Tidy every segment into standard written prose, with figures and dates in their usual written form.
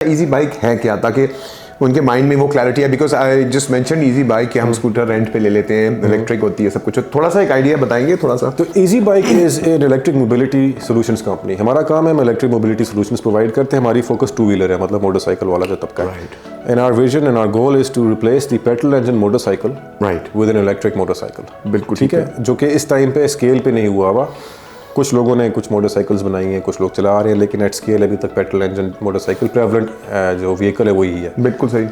Easy bike है क्या, ताकि उनके माइंड में वो क्लैरिटी है, because I just mention easy bike कि हम स्कूटर रेंट पे ले लेते हैं, इलेक्ट्रिक होती है सब कुछ, थोड़ा सा एक आइडिया बताएंगे थोड़ा सा। तो easy bike is an electric mobility solutions company. हमारा काम है, हम इलेक्ट्रिक मोबिलिटी सॉल्यूशंस प्रोवाइड करते हैं। हमारी फोकस टू व्हीलर है, मतलब मोटरसाइकिल वाला जो तबका है। And our vision and our goal is to replace the petrol engine motorcycle with an electric motorcycle. बिल्कुल ठीक है, जो कि इस टाइम पे स्केल पे नहीं हुआ हुआ। कुछ लोगों ने कुछ मोटरसाइकिल्स बनाई हैं, कुछ लोग चला रहे हैं, लेकिन एट स्केल अभी तक पेट्रोल इंजन मोटरसाइकिल प्रेवलेंट जो व्हीकल है वही है। बिल्कुल सही।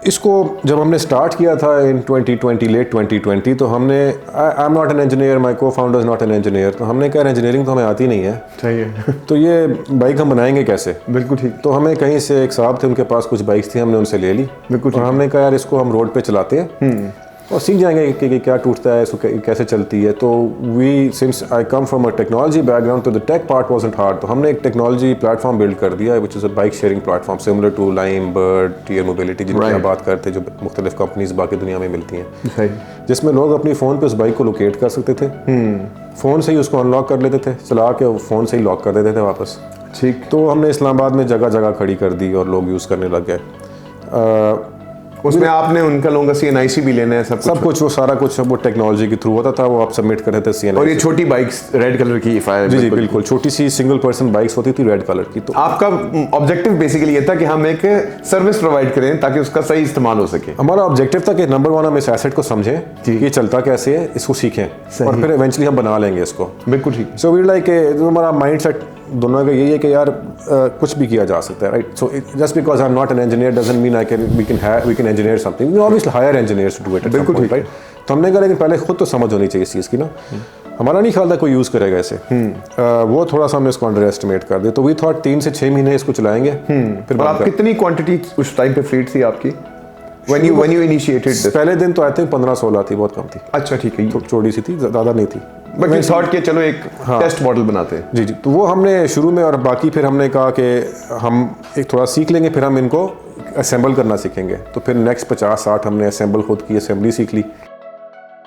इसको जब हमने स्टार्ट किया था इन 2020, लेट 2020, तो हमने I am not an engineer, my co founder is not an engineer, तो हमने कहा इंजीनियरिंग तो हमें आती नहीं है। सही है। तो ये बाइक हम बनाएंगे कैसे। बिल्कुल ठीक। तो हमें कहीं से एक साहब थे, उनके पास कुछ बाइक्स थी, हमने उनसे ले ली। बिल्कुल। और हमने कहा यार इसको हम रोड पे चलाते हैं और सीख जाएंगे कि क्या टूटता है, इसको कैसे चलती है। तो we since I come from a technology background, तो the tech part wasn't hard. तो हमने एक टेक्नोलॉजी प्लेटफॉर्म बिल्ड कर दिया which is a bike sharing platform similar to Lime, Bird, Tier Mobility, जिनकी आप बात करते हैं, जो मुख्तलिफ कंपनीज बाकी दुनिया में मिलती हैं, जिसमें लोग अपनी फ़ोन पे उस बाइक को लोकेट कर सकते थे, फ़ोन से ही उसको अनलॉक कर लेते थे, चला के फ़ोन से ही लॉक कर देते थे वापस। ठीक। तो हमने इस्लामाबाद में जगह जगह खड़ी कर दी और लोग यूज़ करने लग गए। उसमें आपने उनका लोगों का CNIC भी लेना है, सब कुछ वो सारा कुछ वो टेक्नोलॉजी के थ्रू होता था, वो आप सबमिट कर रहे थे CNIC। और ये छोटी बाइक्स रेड कलर की फायर। जी बिल्कुल, छोटी सी सिंगल पर्सन बाइक्स होती थी रेड कलर की। तो आपका ऑब्जेक्टिव बेसिकली ये था कि हम एक सर्विस प्रोवाइड करें ताकि उसका सही इस्तेमाल हो सके। हमारा ऑब्जेक्टिव था कि नंबर 1 हम इस एसेट को समझें कि ये चलता कैसे है, इसको सीखें और फिर इवेंचुअली हम बना लेंगे इसको। बिल्कुल ठीक। सो वी लाइक हमारा माइंड सेट दोनों का यही है कि यार कुछ भी किया जा सकता है, right. So just because I am not an engineer doesn't mean we can engineer something, we obviously hire engineers to do it. बिल्कुल ठीक, राइट। तो हमने कहा लेकिन पहले खुद तो समझ होनी चाहिए इस चीज़ की ना। हमारा नहीं ख्याल था कोई यूज़ करेगा इसे। वो थोड़ा सा हमने इसको अंडर एस्टिमेट कर दिया। तो वी थॉट 3 से 6 महीने इसको चलाएंगे। फिर आप कितनी क्वांटिटी उस टाइम पे फ्लीट थी आपकी when you initiated this? पहले दिन तो आई थिंक 15-16 थी, बहुत कम थी। अच्छा ठीक है, छोटी सी थी, ज़्यादा नहीं थी। बट यू थॉट कि चलो एक टेस्ट मॉडल बनाते हैं। जी। तो वो हमने शुरू में, और बाकी फिर हमने कहा कि हम एक थोड़ा सीख लेंगे, फिर हम इनको असेंबल करना सीखेंगे। तो फिर नेक्स्ट 50-60 हमने असेंबल खुद की असेंबली सीख ली।